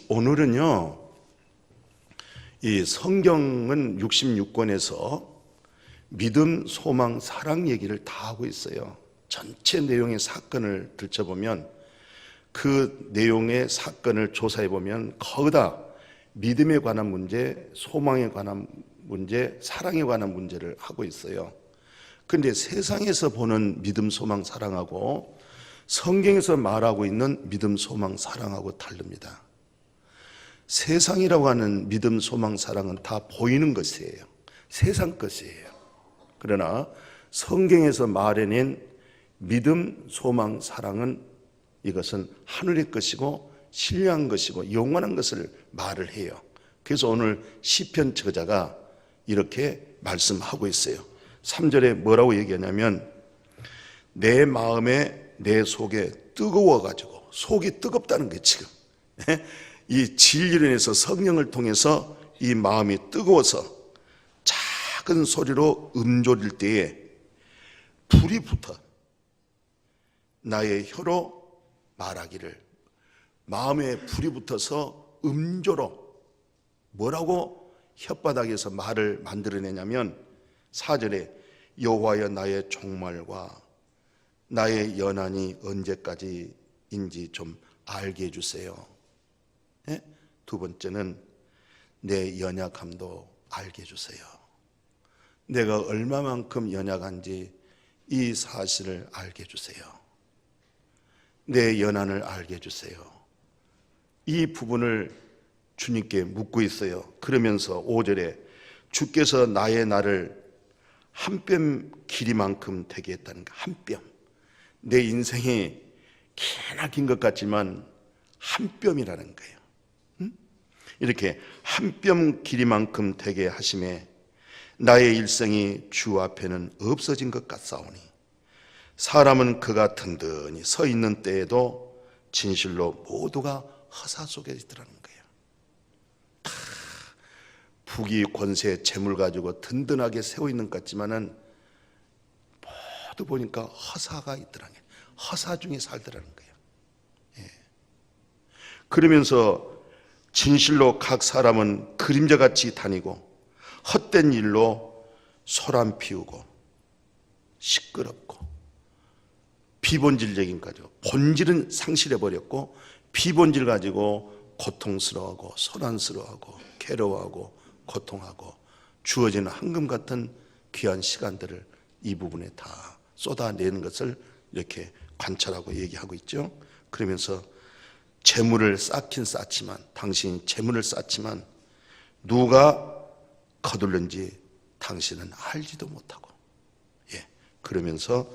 오늘은요, 이 성경은 66권에서 믿음, 소망, 사랑 얘기를 다 하고 있어요. 전체 내용의 사건을 들춰보면 그 내용의 사건을 조사해보면 거기다 믿음에 관한 문제, 소망에 관한 문제, 사랑에 관한 문제를 하고 있어요. 그런데 세상에서 보는 믿음, 소망, 사랑하고 성경에서 말하고 있는 믿음, 소망, 사랑하고 다릅니다. 세상이라고 하는 믿음, 소망, 사랑은 다 보이는 것이에요. 세상 것이에요. 그러나 성경에서 말해낸 믿음, 소망, 사랑은 이것은 하늘의 것이고 신령한 것이고 영원한 것을 말을 해요. 그래서 오늘 시편 저자가 이렇게 말씀하고 있어요. 3절에 뭐라고 얘기하냐면 내 마음에 내 속에 뜨거워가지고, 속이 뜨겁다는 게 지금 이 진리로 인해서 성령을 통해서 이 마음이 뜨거워서 작은 소리로 음조릴 때에 불이 붙어 나의 혀로 말하기를, 마음에 불이 붙어서 음조로 뭐라고 혓바닥에서 말을 만들어내냐면 4절에 여호와여 나의 종말과 나의 연한이 언제까지인지 좀 알게 해주세요. 네? 두 번째는 내 연약함도 알게 해주세요. 내가 얼마만큼 연약한지 이 사실을 알게 해주세요. 내 연한을 알게 해주세요. 이 부분을 주님께 묻고 있어요. 그러면서 5절에 주께서 나의 날을 한 뼘 길이만큼 되게 했다는 거. 한 뼘. 내 인생이 꽤나 긴 것 같지만 한 뼘이라는 거예요. 이렇게 한 뼘 길이만큼 되게 하심에 나의 일생이 주 앞에는 없어진 것 같사오니 사람은 그가 든든히 서 있는 때에도 진실로 모두가 허사 속에 있더라는 거예요. 다 부귀 권세 재물 가지고 든든하게 세워 있는 것 같지만은 모두 보니까 허사가 있더라는 거예요. 허사 중에 살더라는 거예요. 예. 그러면서 진실로 각 사람은 그림자같이 다니고 헛된 일로 소란 피우고 시끄럽고 비본질적인 거죠. 본질은 상실해버렸고 비본질 가지고 고통스러워하고 소란스러워하고 괴로워하고 고통하고 주어지는 황금 같은 귀한 시간들을 이 부분에 다 쏟아내는 것을 이렇게 관찰하고 얘기하고 있죠. 그러면서 재물을 쌓긴 쌓지만, 당신이 재물을 쌓지만 누가 거둘는지 당신은 알지도 못하고, 그러면서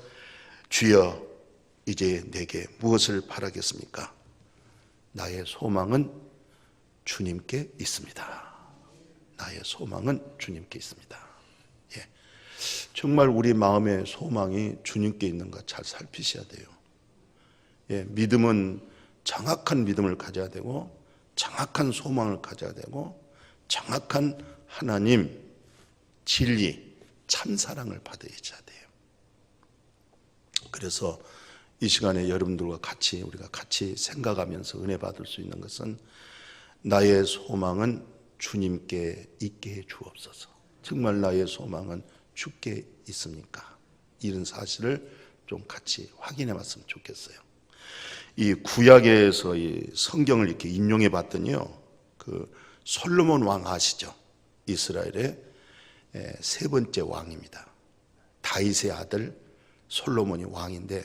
주여 이제 내게 무엇을 바라겠습니까? 나의 소망은 주님께 있습니다. 나의 소망은 주님께 있습니다. 정말 우리 마음의 소망이 주님께 있는가 잘 살피셔야 돼요. 믿음은 정확한 믿음을 가져야 되고 정확한 소망을 가져야 되고 정확한 하나님, 진리, 참사랑을 받아야 돼요. 그래서 이 시간에 여러분들과 같이 우리가 같이 생각하면서 은혜 받을 수 있는 것은 나의 소망은 주님께 있게 해 주옵소서. 정말 나의 소망은 주께 있습니까? 이런 사실을 좀 같이 확인해 봤으면 좋겠어요. 이 구약에서 이 성경을 이렇게 인용해 봤더니요, 그 솔로몬 왕 아시죠? 이스라엘의 세 번째 왕입니다. 다윗의 아들 솔로몬이 왕인데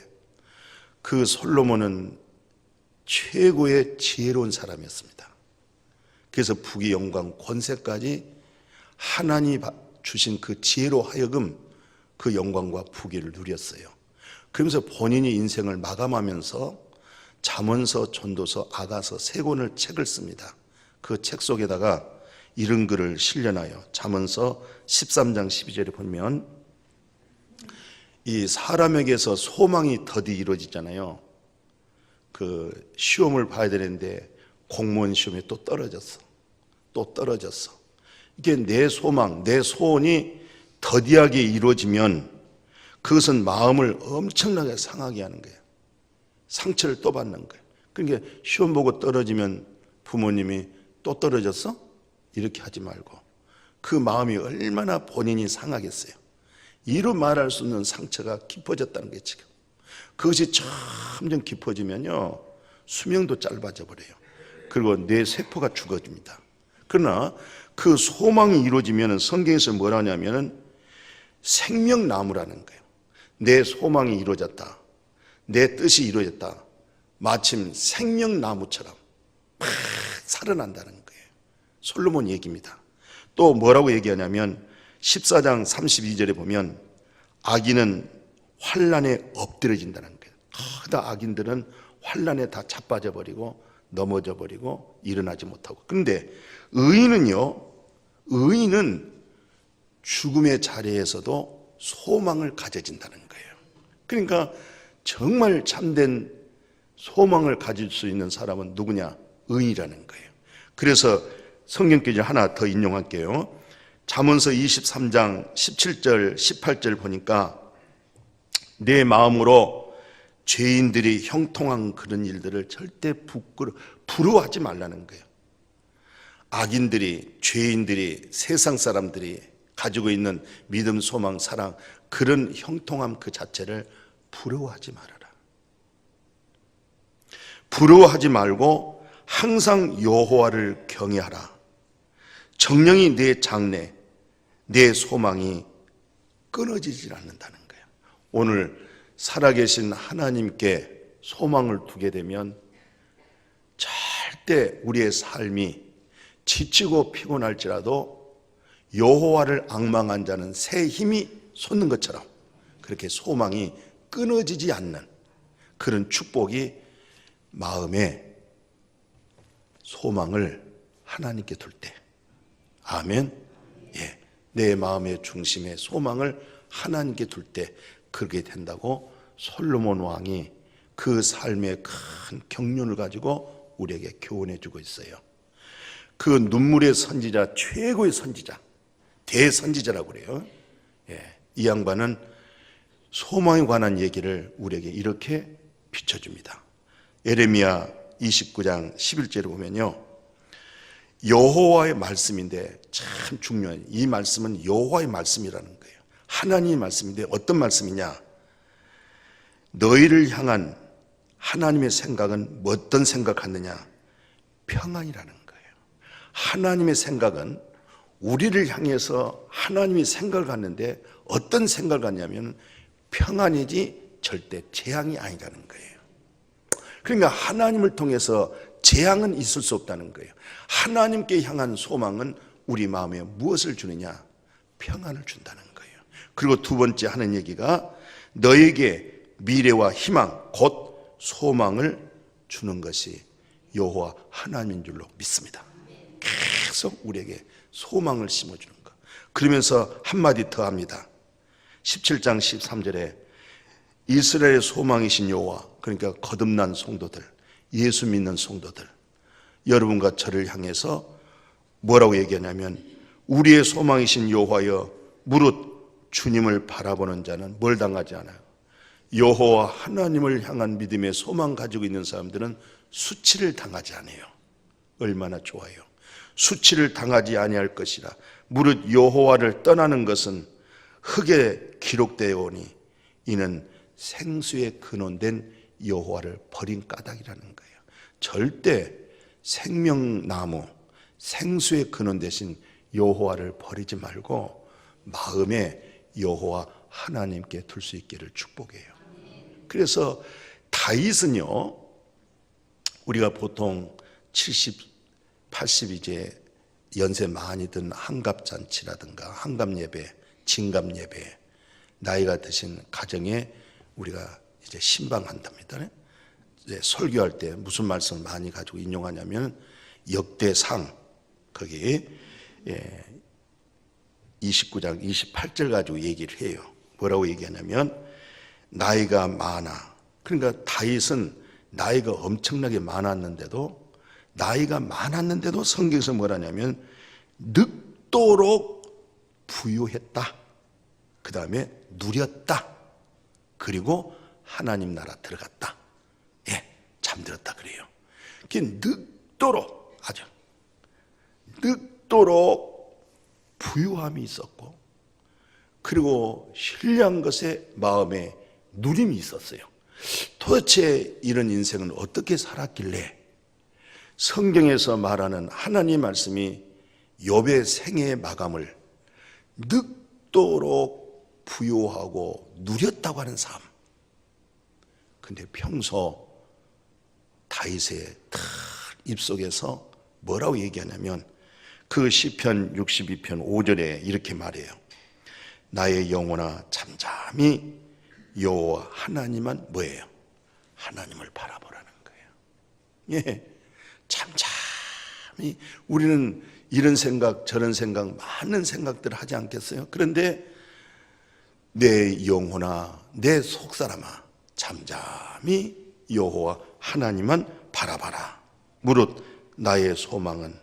그 솔로몬은 최고의 지혜로운 사람이었습니다. 그래서 부귀 영광 권세까지 하나님이 주신 그 지혜로 하여금 그 영광과 부귀를 누렸어요. 그러면서 본인이 인생을 마감하면서 잠언서, 전도서, 아가서 세 권을 책을 씁니다. 그 책 속에다가 이런 글을 실려놔요. 잠언서 13장 12절에 보면 이 사람에게서 소망이 더디 이루어지잖아요. 그 시험을 봐야 되는데 공무원 시험에 또 떨어졌어. 이게 내 소망, 내 소원이 더디하게 이루어지면 그것은 마음을 엄청나게 상하게 하는 거예요. 상처를 또 받는 거예요. 그러니까 시험 보고 떨어지면 부모님이 또 떨어졌어? 이렇게 하지 말고 그 마음이 얼마나 본인이 상하겠어요. 이로 말할 수 없는 상처가 깊어졌다는 게 지금. 그것이 점점 깊어지면요 수명도 짧아져 버려요. 그리고 뇌 세포가 죽어집니다. 그러나 그 소망이 이루어지면 성경에서 뭐라 하냐면 생명나무라는 거예요. 내 소망이 이루어졌다, 내 뜻이 이루어졌다, 마침 생명나무처럼 막 살아난다는 거예요. 솔로몬 얘기입니다. 또 뭐라고 얘기하냐면 14장 32절에 보면 악인은 환난에 엎드려진다는 거예요. 다 악인들은 환난에 다 자빠져 버리고 넘어져 버리고 일어나지 못하고. 그런데 의인은요, 의인은 죽음의 자리에서도 소망을 가져진다는 거예요. 그러니까 정말 참된 소망을 가질 수 있는 사람은 누구냐? 의인이라는 거예요. 그래서 성경기절 하나 더 인용할게요. 잠언서 23장 17절 18절 보니까 내 마음으로 죄인들이 형통한 그런 일들을 절대 부러워하지 말라는 거예요. 악인들이, 죄인들이, 세상 사람들이 가지고 있는 믿음, 소망, 사랑, 그런 형통함 그 자체를 부러워하지 말아라. 부러워하지 말고 항상 여호와를 경외하라. 정령이 내 장래, 내 소망이 끊어지질 않는다는 거예요. 오늘 살아계신 하나님께 소망을 두게 되면 절대 우리의 삶이 지치고 피곤할지라도 여호와를 앙망한 자는 새 힘이 솟는 것처럼 그렇게 소망이 끊어지지 않는 그런 축복이 마음에 소망을 하나님께 둘 때, 아멘. 예, 내 마음의 중심에 소망을 하나님께 둘 때 그렇게 된다고 솔로몬 왕이 그 삶의 큰 경륜을 가지고 우리에게 교훈해 주고 있어요. 그 눈물의 선지자, 최고의 선지자, 대선지자라고 그래요. 예, 이 양반은 소망에 관한 얘기를 우리에게 이렇게 비춰줍니다. 예레미야 29장 11절에 보면요, 여호와의 말씀인데 참 중요해요. 이 말씀은 여호와의 말씀이라는 거예요. 하나님의 말씀인데 어떤 말씀이냐? 너희를 향한 하나님의 생각은 어떤 생각하느냐? 평안이라는 거예요. 하나님의 생각은 우리를 향해서 하나님이 생각을 갖는데 어떤 생각을 갖냐면 평안이지 절대 재앙이 아니라는 거예요. 그러니까 하나님을 통해서 재앙은 있을 수 없다는 거예요. 하나님께 향한 소망은 우리 마음에 무엇을 주느냐? 평안을 준다는 거예요. 그리고 두 번째 하는 얘기가 너에게 미래와 희망, 곧 소망을 주는 것이 여호와 하나님인 줄로 믿습니다. 계속 우리에게 소망을 심어주는 것. 그러면서 한마디 더 합니다. 17장 13절에 이스라엘의 소망이신 여호와, 그러니까 거듭난 성도들, 예수 믿는 성도들, 여러분과 저를 향해서 뭐라고 얘기하냐면 우리의 소망이신 여호와여 무릇 주님을 바라보는 자는 뭘 당하지 않아요. 여호와 하나님을 향한 믿음의 소망 가지고 있는 사람들은 수치를 당하지 않아요. 얼마나 좋아요. 수치를 당하지 아니할 것이라. 무릇 여호와를 떠나는 것은 흙에 기록되어 오니 이는 생수에 근원된 여호와를 버린 까닭이라는 거예요. 절대 생명나무, 생수에 근원 되신 여호와를 버리지 말고 마음에 여호와 하나님께 둘 수 있기를 축복해요. 그래서 다윗은요, 우리가 보통 70, 80 이제 연세 많이 든 한갑잔치라든가 한갑예배, 진갑예배, 나이가 드신 가정에 우리가 이제 신방한답니다. 이제 설교할 때 무슨 말씀을 많이 가지고 인용하냐면 역대상 거기 29장 28절 가지고 얘기를 해요. 뭐라고 얘기하냐면 나이가 많아. 그러니까 다윗은 나이가 엄청나게 많았는데도 성경에서 뭐라냐면 늙도록 부유했다. 그 다음에 누렸다. 그리고 하나님 나라 들어갔다. 예, 잠들었다 그래요. 늙도록 아주 늙도록 부유함이 있었고, 그리고 신뢰한 것에 마음에 누림이 있었어요. 도대체 이런 인생은 어떻게 살았길래 성경에서 말하는 하나님 말씀이 욥의 생애의 마감을 늙도록 부유하고 누렸다고 하는 삶. 근데 평소 다윗의 입속에서 뭐라고 얘기하냐면 그 시편 62편 5절에 이렇게 말해요. 나의 영혼아 잠잠히 여호와 하나님만 뭐예요? 하나님을 바라보라는 거예요. 예, 잠잠히. 우리는 이런 생각 저런 생각 많은 생각들을 하지 않겠어요? 그런데 내 영혼아 내 속사람아 잠잠히 여호와 하나님만 바라봐라. 무릇 나의 소망은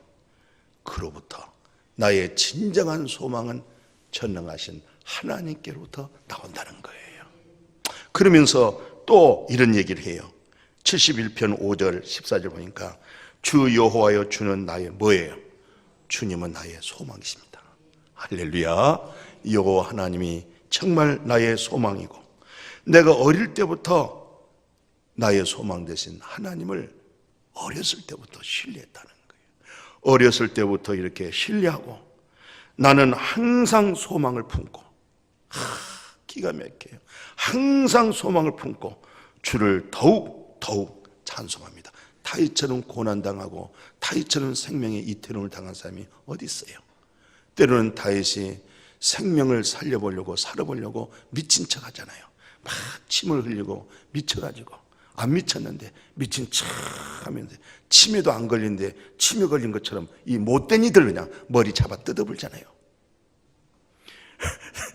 그로부터, 나의 진정한 소망은 전능하신 하나님께로부터 나온다는 거예요. 그러면서 또 이런 얘기를 해요. 71편 5절 14절 보니까 주 여호와여 주는 나의 뭐예요? 주님은 나의 소망이십니다. 할렐루야. 여호와 하나님이 정말 나의 소망이고, 내가 어릴 때부터 나의 소망 되신 하나님을 어렸을 때부터 신뢰했다는 거예요. 어렸을 때부터 이렇게 신뢰하고 나는 항상 소망을 품고, 기가 막혀요. 항상 소망을 품고 주를 더욱 찬송합니다. 다윗처럼 고난당하고 다윗처럼 생명의 이태론을 당한 사람이 어디 있어요? 때로는 다윗이 생명을 살려보려고 살아보려고 미친 척 하잖아요. 막 침을 흘리고 미쳐가지고, 안 미쳤는데 미친 척 하면서 치매도 안 걸린데 치매 걸린 것처럼 이 못된 이들 그냥 머리 잡아 뜯어불잖아요.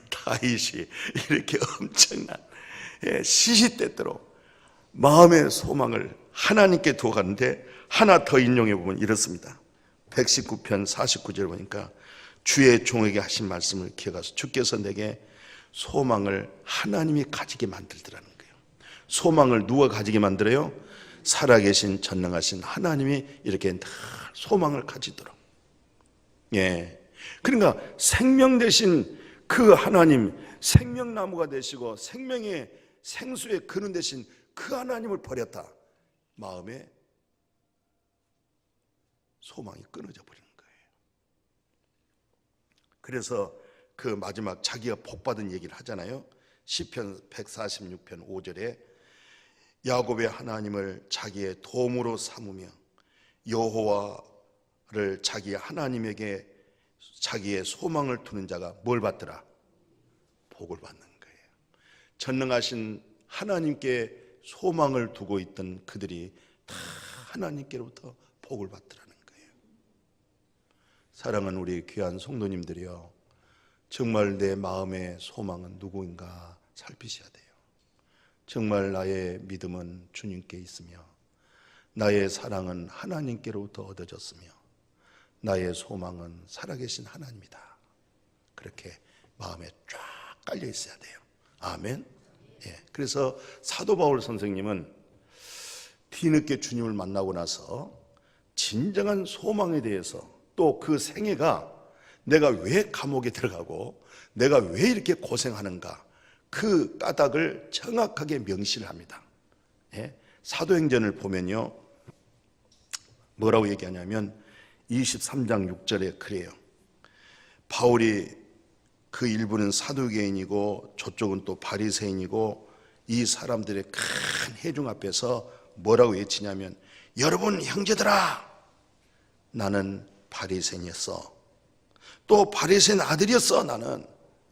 다윗이 이렇게 엄청난 시시때때로 마음의 소망을 하나님께 두어 가는데, 하나 더 인용해 보면 이렇습니다. 119편 49절 보니까 주의 종에게 하신 말씀을 기억하소. 주께서 내게 소망을 하나님이 가지게 만들더라는 거예요. 소망을 누가 가지게 만들어요? 살아계신 전능하신 하나님이 이렇게 늘 소망을 가지도록. 예. 그러니까 생명 대신 그 하나님, 생명나무가 되시고 생명의 생수의 근원 되신 그 하나님을 버렸다. 마음에 소망이 끊어져 버리는 거예요. 그래서 그 마지막 자기가 복받은 얘기를 하잖아요. 시편 146편 5절에 야곱의 하나님을 자기의 도움으로 삼으며 여호와를 자기 하나님에게 자기의 소망을 두는 자가 뭘 받더라? 복을 받는 거예요. 전능하신 하나님께 소망을 두고 있던 그들이 다 하나님께로부터 복을 받더라는 거예요. 사랑하는 우리 귀한 성도님들이요, 정말 내 마음의 소망은 누구인가 살피셔야 돼요. 정말 나의 믿음은 주님께 있으며 나의 사랑은 하나님께로부터 얻어졌으며 나의 소망은 살아계신 하나님이다. 그렇게 마음에 쫙 깔려 있어야 돼요. 아멘. 예. 그래서 사도 바울 선생님은 뒤늦게 주님을 만나고 나서 진정한 소망에 대해서, 또 그 생애가 내가 왜 감옥에 들어가고 내가 왜 이렇게 고생하는가, 그 까닭을 정확하게 명시를 합니다. 예? 사도행전을 보면요, 뭐라고 얘기하냐면 23장 6절에 그래요. 바울이 그 일부는 사두개인이고 저쪽은 또 바리새인이고 이 사람들의 큰 회중 앞에서 뭐라고 외치냐면, 여러분 형제들아, 나는 바리새인이었어. 또 바리새인 아들이었어 나는.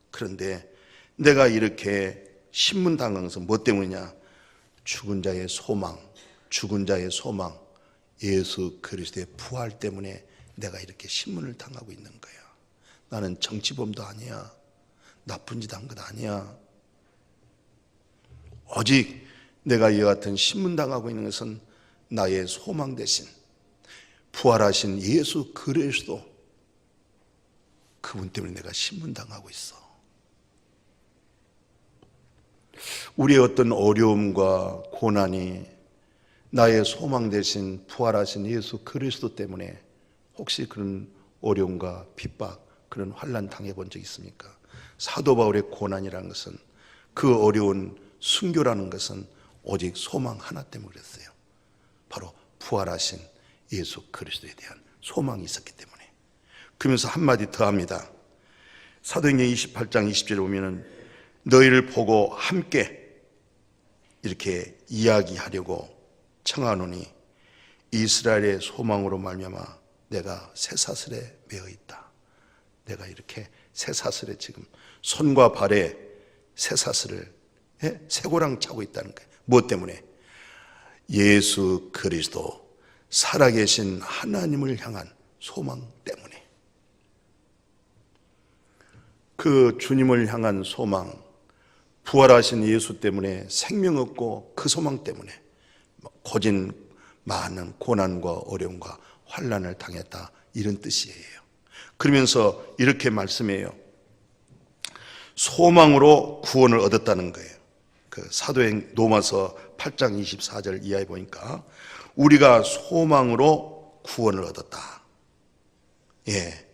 그런데 내가 이렇게 신문당하면서 뭐 때문이냐? 죽은 자의 소망, 예수 그리스도의 부활 때문에 내가 이렇게 신문을 당하고 있는 거야. 나는 정치범도 아니야. 나쁜 짓 한 것 아니야. 오직 내가 이와 같은 신문당하고 있는 것은 나의 소망 대신 부활하신 예수 그리스도, 그분 때문에 내가 신문당하고 있어. 우리의 어떤 어려움과 고난이 나의 소망 대신 부활하신 예수 그리스도 때문에 혹시 그런 어려움과 핍박, 그런 환난 당해본 적 있습니까? 사도 바울의 고난이라는 것은, 그 어려운 순교라는 것은 오직 소망 하나 때문에 그랬어요. 바로 부활하신 예수 그리스도에 대한 소망이 있었기 때문에. 그러면서 한마디 더 합니다. 사도행전 28장 20절에 보면은 너희를 보고 함께 이렇게 이야기하려고 청하노니 이스라엘의 소망으로 말미암아 내가 쇠사슬에 매어 있다. 내가 이렇게 쇠사슬에 지금 손과 발에 쇠사슬을 쇠고랑 차고 있다는 거예요. 무엇 때문에? 예수 그리스도 살아계신 하나님을 향한 소망 때문에. 그 주님을 향한 소망, 부활하신 예수 때문에 생명 얻고 그 소망 때문에 고진 많은 고난과 어려움과 환난을 당했다, 이런 뜻이에요. 그러면서 이렇게 말씀해요. 소망으로 구원을 얻었다는 거예요. 그 사도행 로마서 8장 24절 이하에 보니까 우리가 소망으로 구원을 얻었다. 예.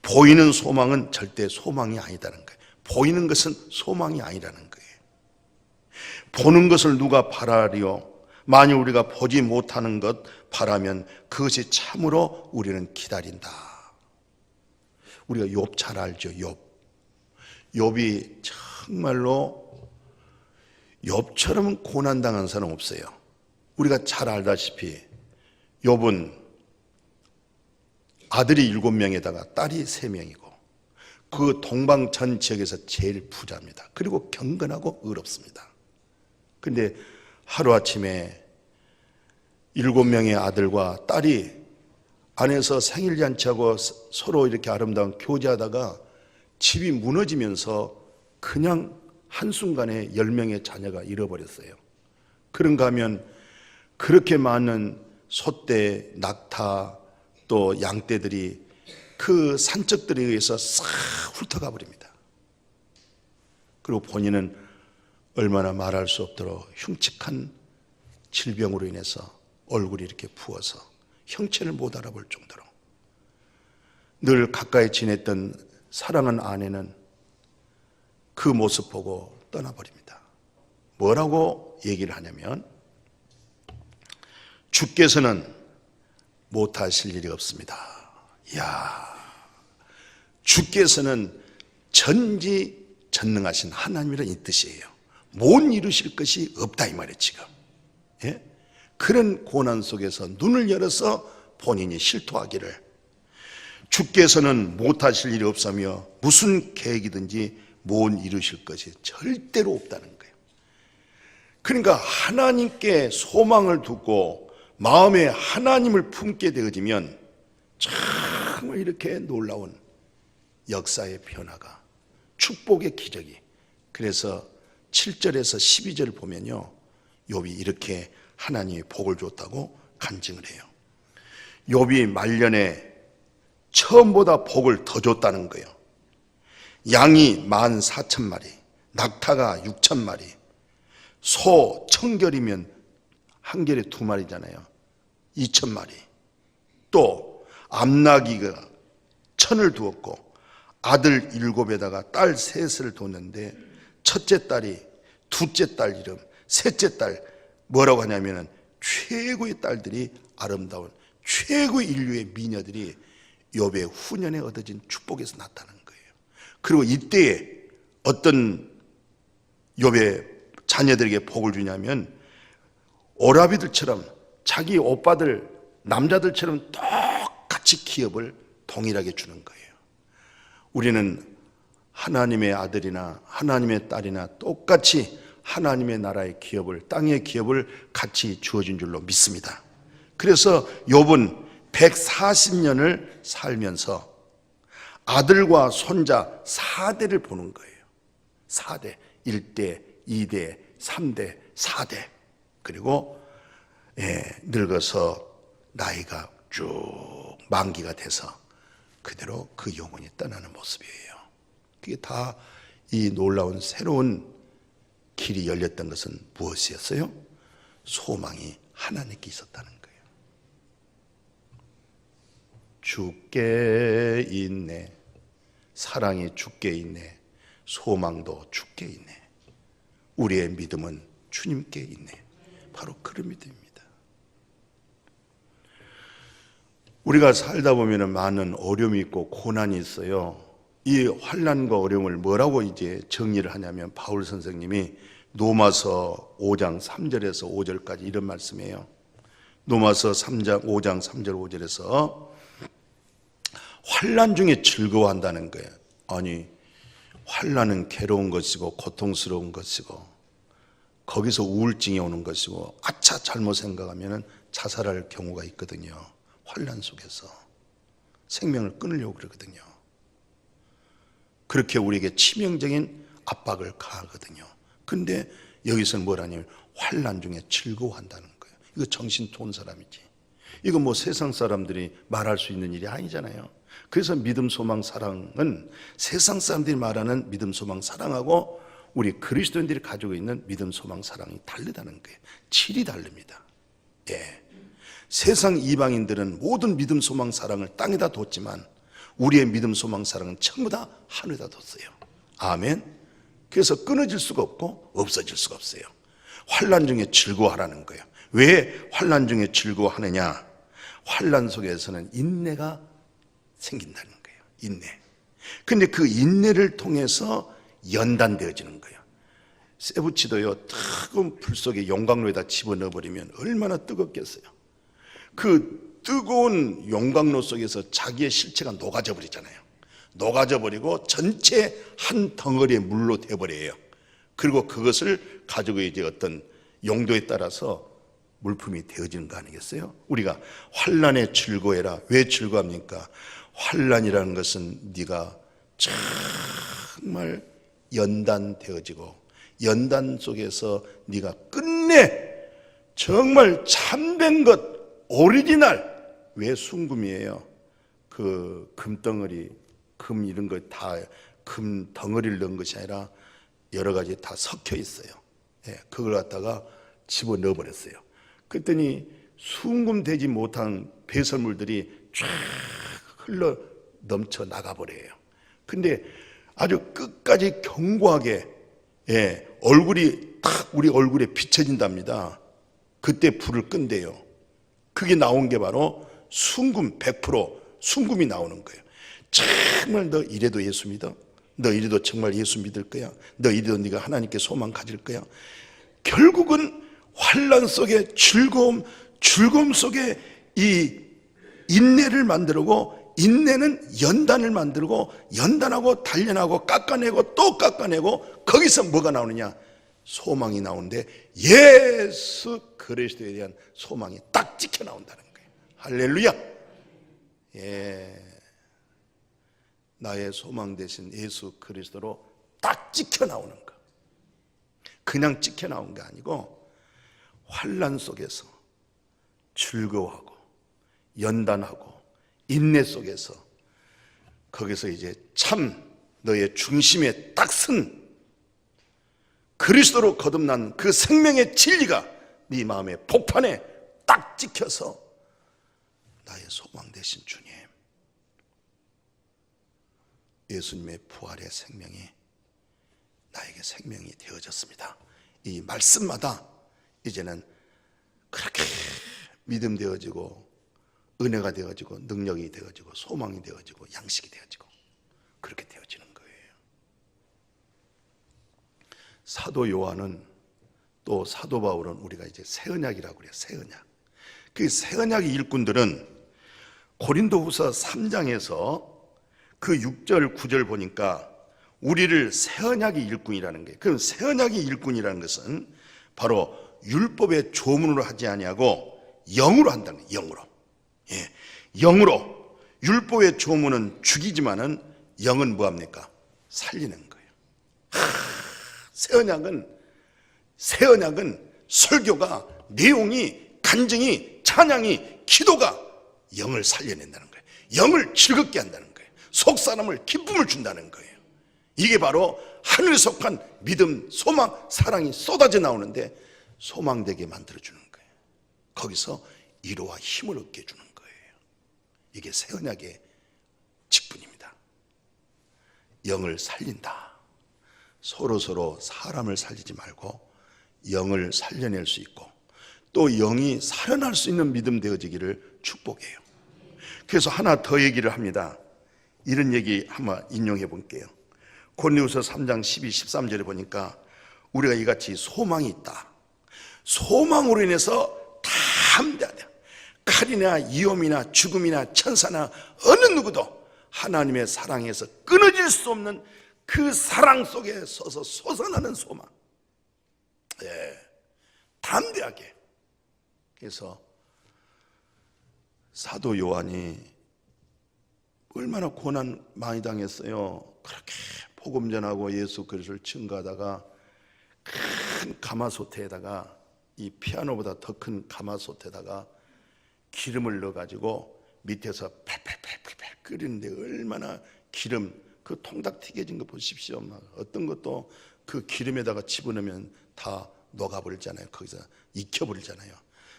보이는 소망은 절대 소망이 아니다는 거예요. 보이는 것은 소망이 아니라는 거예요. 보는 것을 누가 바라리요? 만일 우리가 보지 못하는 것 바라면 그것이 참으로 우리는 기다린다. 우리가 욥 잘 알죠? 욥이 정말로 욥처럼 고난당한 사람 없어요. 우리가 잘 알다시피 욥은 아들이 7명에다가 딸이 3명이고 그 동방 전 지역에서 제일 부자입니다. 그리고 경건하고 의롭습니다. 그런데 하루아침에 7명의 아들과 딸이 안에서 생일잔치하고 서로 이렇게 아름다운 교제하다가 집이 무너지면서 그냥 한순간에 10명의 자녀가 잃어버렸어요. 그런가 하면 그렇게 많은 소떼, 낙타, 또 양떼들이 그 산적들에 의해서 싹 훑어가 버립니다. 그리고 본인은 얼마나 말할 수 없도록 흉측한 질병으로 인해서 얼굴이 이렇게 부어서 형체를 못 알아볼 정도로, 늘 가까이 지냈던 사랑한 아내는 그 모습 보고 떠나버립니다. 뭐라고 얘기를 하냐면 주께서는 못하실 일이 없습니다. 이야, 주께서는 전지전능하신 하나님이라는 이 뜻이에요. 못 이루실 것이 없다 이 말이에요 지금. 예? 그런 고난 속에서 눈을 열어서 본인이 실토하기를, 주께서는 못하실 일이 없으며 무슨 계획이든지 못 이루실 것이 절대로 없다는 거예요. 그러니까 하나님께 소망을 두고 마음에 하나님을 품게 되어지면 정말 이렇게 놀라운 역사의 변화가, 축복의 기적이. 그래서 7절에서 12절을 보면요, 욥이 이렇게 하나님이 복을 줬다고 간증을 해요. 욥이 말년에 처음보다 복을 더 줬다는 거예요. 양이 14,000마리, 낙타가 6,000마리, 소 청결이면 한 결에 2마리잖아요. 2,000마리. 또 암나귀가 1,000을 두었고 아들 7에다가 딸 3을 뒀는데 첫째 딸이 둘째 딸 이름, 셋째 딸 뭐라고 하냐면은 최고의 딸들이, 아름다운 최고의 인류의 미녀들이 욥의 후년에 얻어진 축복에서 나타나는 거예요. 그리고 이때에 어떤 욥의 자녀들에게 복을 주냐면 오라비들처럼 자기 오빠들 남자들처럼 똑같이 기업을 동일하게 주는 거예요. 우리는 하나님의 아들이나 하나님의 딸이나 똑같이 하나님의 나라의 기업을, 땅의 기업을 같이 주어진 줄로 믿습니다. 그래서 욥은 140년을 살면서 아들과 손자 4대를 보는 거예요. 4대, 1대, 2대, 3대, 4대. 그리고 늙어서 나이가 쭉 만기가 돼서 그대로 그 영혼이 떠나는 모습이에요. 그게 다 이 놀라운 새로운 길이 열렸던 것은 무엇이었어요? 소망이 하나님께 있었다는 거예요. 주께 있네. 사랑이 주께 있네. 소망도 주께 있네. 우리의 믿음은 주님께 있네. 바로 그런 믿음입니다. 우리가 살다 보면 많은 어려움이 있고 고난이 있어요. 이 환난과 어려움을 뭐라고 이제 정리를 하냐면 바울 선생님이 로마서 5장 3절에서 5절까지 이런 말씀이에요. 로마서 5장 3절 5절에서 환난 중에 즐거워한다는 거예요. 아니, 환난은 괴로운 것이고 고통스러운 것이고 거기서 우울증이 오는 것이고 아차 잘못 생각하면 자살할 경우가 있거든요. 환난 속에서 생명을 끊으려고 그러거든요. 그렇게 우리에게 치명적인 압박을 가하거든요. 근데 여기서는 뭐라냐면 환난 중에 즐거워한다는 거예요. 이거 정신 좋은 사람이지. 이거 뭐 세상 사람들이 말할 수 있는 일이 아니잖아요. 그래서 믿음, 소망, 사랑은 세상 사람들이 말하는 믿음, 소망, 사랑하고 우리 그리스도인들이 가지고 있는 믿음, 소망, 사랑이 다르다는 거예요. 질이 다릅니다. 예. 세상 이방인들은 모든 믿음, 소망, 사랑을 땅에다 뒀지만 우리의 믿음, 소망, 사랑은 전부 다 하늘에다 뒀어요. 아멘. 그래서 끊어질 수가 없고 없어질 수가 없어요. 환난 중에 즐거워하라는 거예요. 왜 환난 중에 즐거워하느냐? 환난 속에서는 인내가 생긴다는 거예요. 인내. 근데 그 인내를 통해서 연단되어지는 거예요. 쇠붙이도요, 뜨거운 불 속에 용광로에다 집어넣어버리면 얼마나 뜨겁겠어요. 그 뜨거운 용광로 속에서 자기의 실체가 녹아져 버리잖아요. 녹아져 버리고 전체 한 덩어리의 물로 되어버려요. 그리고 그것을 가지고 이제 어떤 용도에 따라서 물품이 되어지는 거 아니겠어요? 우리가 환난에 즐거워해라. 왜 즐거워합니까? 환난이라는 것은 네가 정말 연단되어지고 연단 속에서 네가 끝내 정말 참된 것, 오리지널. 왜 순금이에요? 그 금덩어리, 금 이런 거 다 금 덩어리를 넣은 것이 아니라 여러 가지 다 섞여 있어요. 예, 그걸 갖다가 집어넣어 버렸어요. 그랬더니 순금되지 못한 배설물들이 쫙 흘러 넘쳐 나가버려요. 근데 아주 끝까지 견고하게, 예, 얼굴이 딱 우리 얼굴에 비춰진답니다. 그때 불을 끈대요. 그게 나온 게 바로 순금 100% 순금이 나오는 거예요. 정말 너 이래도 예수 믿어? 너 이래도 정말 예수 믿을 거야? 너 이래도 네가 하나님께 소망 가질 거야? 결국은 환난 속에 즐거움 속에 이 인내를 만들고 인내는 연단을 만들고 연단하고 단련하고 깎아내고 또 깎아내고 거기서 뭐가 나오느냐? 소망이 나오는데 예수 그리스도에 대한 소망이 딱 찍혀 나온다는 거예요. 할렐루야. 예, 나의 소망 대신 예수 그리스도로 딱 찍혀 나오는 거. 그냥 찍혀 나온 게 아니고 환난 속에서 즐거워하고 연단하고 인내 속에서 거기서 이제 참 너의 중심에 딱 선 그리스도로 거듭난 그 생명의 진리가 네 마음의 복판에 딱 찍혀서 나의 소망 되신 주님, 예수님의 부활의 생명이 나에게 생명이 되어졌습니다. 이 말씀마다 이제는 그렇게 믿음 되어지고 은혜가 되어지고 능력이 되어지고 소망이 되어지고 양식이 되어지고 그렇게 되어지는 거예요. 사도 요한은 또 사도 바울은 우리가 이제 새 언약이라고 그래요. 새 언약. 그 새 언약의 일꾼들은 고린도후서 3장에서 그 6절 9절 보니까 우리를 새 언약의 일꾼이라는 게, 그럼 새 언약의 일꾼이라는 것은 바로 율법의 조문으로 하지 아니하고 영으로 한다는 거예요. 영으로. 예, 영으로. 율법의 조문은 죽이지만은 영은 뭐합니까? 살리는 거예요. 새 언약은 설교가 내용이 간증이 찬양이 기도가 영을 살려낸다는 거예요. 영을 즐겁게 한다는 거예요. 속 사람을 기쁨을 준다는 거예요. 이게 바로 하늘에 속한 믿음, 소망, 사랑이 쏟아져 나오는데 소망되게 만들어주는 거예요. 거기서 위로와 힘을 얻게 해주는 거예요. 이게 새 언약의 직분입니다. 영을 살린다. 서로 사람을 살리지 말고 영을 살려낼 수 있고 또 영이 살아날 수 있는 믿음 되어지기를 축복해요. 그래서 하나 더 얘기를 합니다. 이런 얘기 한번 인용해 볼게요. 고린도후서 3장 12, 13절에 보니까 우리가 이같이 소망이 있다. 소망으로 인해서 다 함대하다. 칼이나 위험이나 죽음이나 천사나 어느 누구도 하나님의 사랑에서 끊어질 수 없는 그 사랑 속에 서서 솟아나는 소망. 담대하게. 그래서 사도 요한이 얼마나 고난 많이 당했어요. 그렇게 복음 전하고 예수 그리스도를 증거하다가 큰 가마솥에다가 이 피아노보다 더 큰 가마솥에다가 기름을 넣어가지고 밑에서 팔팔팔팔 끓이는데 얼마나 기름, 그 통닭 튀겨진 거 보십시오. 어떤 것도 그 기름에다가 집어넣으면 다 녹아버리잖아요. 거기서 익혀버리잖아요.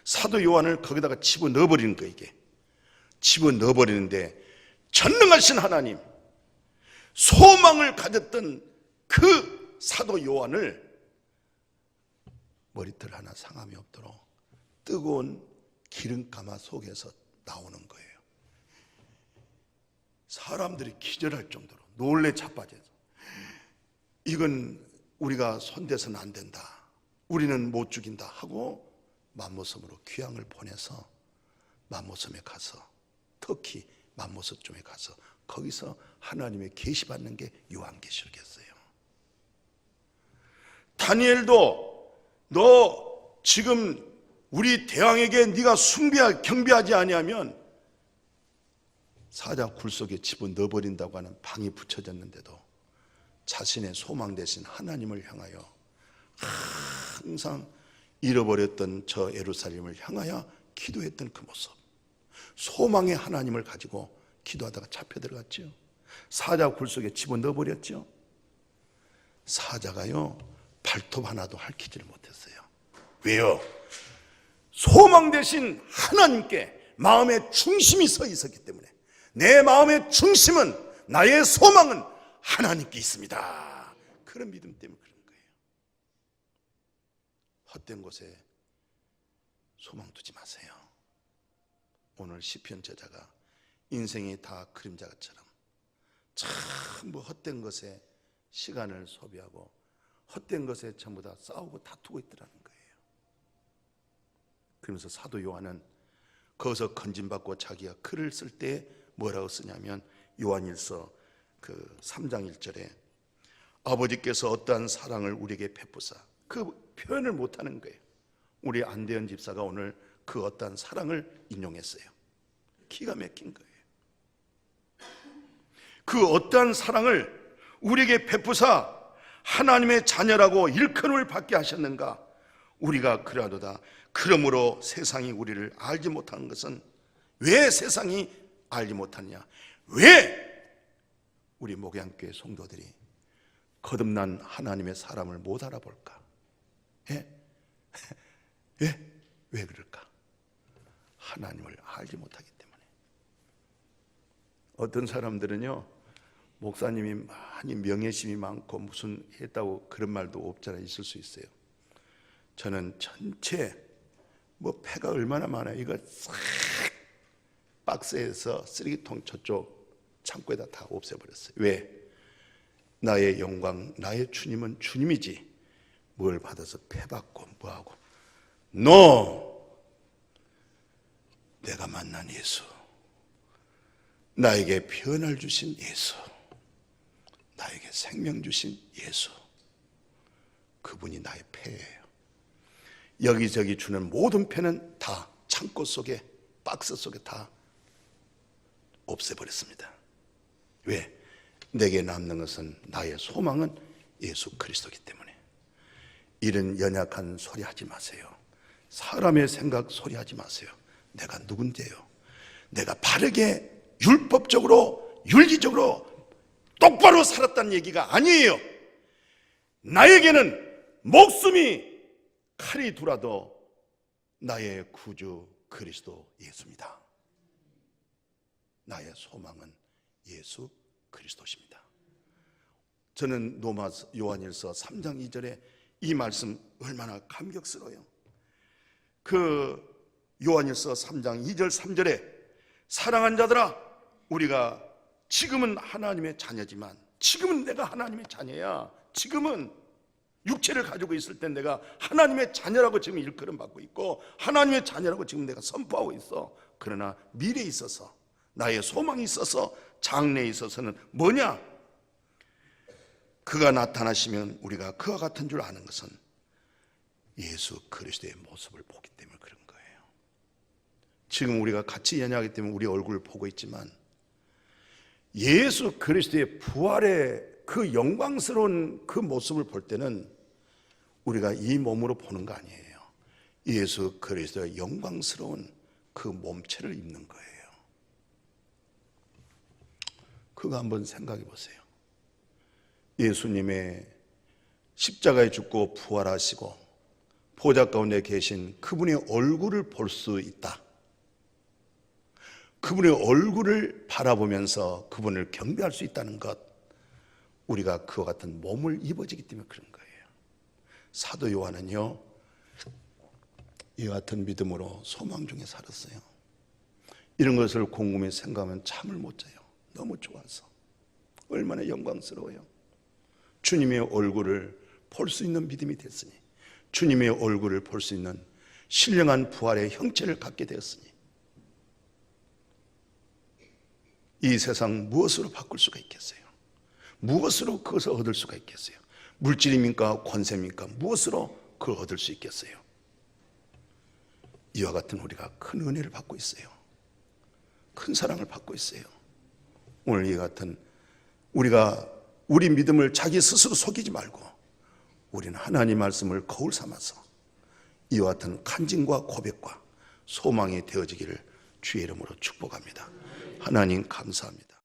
사도 요한을 거기다가 집어넣어버리는 거예요. 이게 집어넣어버리는데 전능하신 하나님, 소망을 가졌던 그 사도 요한을 머리털 하나 상함이 없도록 뜨거운 기름가마 속에서 나오는 거예요. 사람들이 기절할 정도로 놀래 자빠져서 이건 우리가 손대서는 안 된다, 우리는 못 죽인다 하고 맘모섬으로 귀향을 보내서 맘모섬에 가서, 터키 맘모섬쯤에 가서 거기서 하나님의 계시받는 게 요한계시록이었어요. 다니엘도 너 지금 우리 대왕에게 네가 경배하지 아니하면 사자 굴 속에 집어넣어버린다고 하는 방이 붙여졌는데도 자신의 소망 대신 하나님을 향하여 항상 잃어버렸던 저 예루살렘을 향하여 기도했던 그 모습, 소망의 하나님을 가지고 기도하다가 잡혀 들어갔죠. 사자 굴 속에 집어넣어버렸죠. 사자가요 발톱 하나도 핥히지를 못했어요. 왜요? 소망 대신 하나님께 마음의 중심이 서 있었기 때문에. 내 마음의 중심은, 나의 소망은 하나님께 있습니다. 그런 믿음 때문에 그런 거예요. 헛된 곳에 소망 두지 마세요. 오늘 시편 저자가 인생이 다 그림자처럼 전부 헛된 것에 시간을 소비하고 헛된 것에 전부 다 싸우고 다투고 있더라는 거예요. 그러면서 사도 요한은 거기서 건진받고 자기가 글을 쓸 때 뭐라고 쓰냐면 요한일서 그 3장 1절에 아버지께서 어떠한 사랑을 우리에게 베푸사, 그 표현을 못하는 거예요. 우리 안대현 집사가 오늘 그 어떠한 사랑을 인용했어요. 기가 막힌 거예요. 그 어떠한 사랑을 우리에게 베푸사 하나님의 자녀라고 일컬음을 받게 하셨는가. 우리가 그러하도다. 그러므로 세상이 우리를 알지 못하는 것은, 왜 세상이 알지 못하느냐, 왜 우리 목양교회 성도들이 거듭난 하나님의 사람을 못 알아볼까? 왜 그럴까? 하나님을 알지 못하기 때문에. 어떤 사람들은요, 목사님이 많이 명예심이 많고 무슨 했다고 그런 말도 없잖아, 있을 수 있어요. 저는 전체 폐가 얼마나 많아요. 이거 싹 박스에서 쓰레기통 저쪽 창고에다 다 없애버렸어요. 왜? 나의 영광, 나의 주님은 주님이지 뭘 받아서 패받고 뭐하고. 내가 만난 예수, 나에게 변화를 주신 예수, 나에게 생명 주신 예수, 그분이 나의 패예요. 여기저기 주는 모든 패는 다 창고 속에, 박스 속에 다 없애버렸습니다. 왜? 내게 남는 것은, 나의 소망은 예수 그리스도이기 때문에. 이런 연약한 소리 하지 마세요. 사람의 생각 소리 하지 마세요. 내가 누군데요? 내가 바르게 율법적으로 윤리적으로 똑바로 살았다는 얘기가 아니에요. 나에게는 목숨이 칼이 두라도 나의 구주 그리스도 예수입니다. 나의 소망은 예수 그리스도십니다. 저는 요한일서 3장 2절에 이 말씀 얼마나 감격스러워요. 그 요한일서 3장 2절 3절에 사랑하는 자들아, 우리가 지금은 하나님의 자녀지만, 지금은 내가 하나님의 자녀야. 지금은 육체를 가지고 있을 때 내가 하나님의 자녀라고 지금 일컬음 받고 있고 하나님의 자녀라고 지금 내가 선포하고 있어. 그러나 미래에 있어서, 나의 소망이 있어서, 장래에 있어서는 뭐냐? 그가 나타나시면 우리가 그와 같은 줄 아는 것은 예수 그리스도의 모습을 보기 때문에 그런 거예요. 지금 우리가 같이 연약하기 때문에 우리 얼굴을 보고 있지만 예수 그리스도의 부활의 그 영광스러운 그 모습을 볼 때는 우리가 이 몸으로 보는 거 아니에요. 예수 그리스도의 영광스러운 그 몸체를 입는 거예요. 그거 한번 생각해 보세요. 예수님의 십자가에 죽고 부활하시고 보좌 가운데 계신 그분의 얼굴을 볼 수 있다. 그분의 얼굴을 바라보면서 그분을 경배할 수 있다는 것, 우리가 그와 같은 몸을 입어지기 때문에 그런 거예요. 사도 요한은요, 이와 같은 믿음으로 소망 중에 살았어요. 이런 것을 곰곰이 생각하면 잠을 못 자요. 너무 좋아서. 얼마나 영광스러워요. 주님의 얼굴을 볼 수 있는 믿음이 됐으니, 주님의 얼굴을 볼 수 있는 신령한 부활의 형체를 갖게 되었으니, 이 세상 무엇으로 바꿀 수가 있겠어요? 무엇으로 그것을 얻을 수가 있겠어요? 물질입니까? 권세입니까? 무엇으로 그걸 얻을 수 있겠어요? 이와 같은 우리가 큰 은혜를 받고 있어요. 큰 사랑을 받고 있어요. 오늘 이 같은 우리가 우리 믿음을 자기 스스로 속이지 말고 우리는 하나님 말씀을 거울 삼아서 이와 같은 간증과 고백과 소망이 되어지기를 주의 이름으로 축복합니다. 하나님 감사합니다.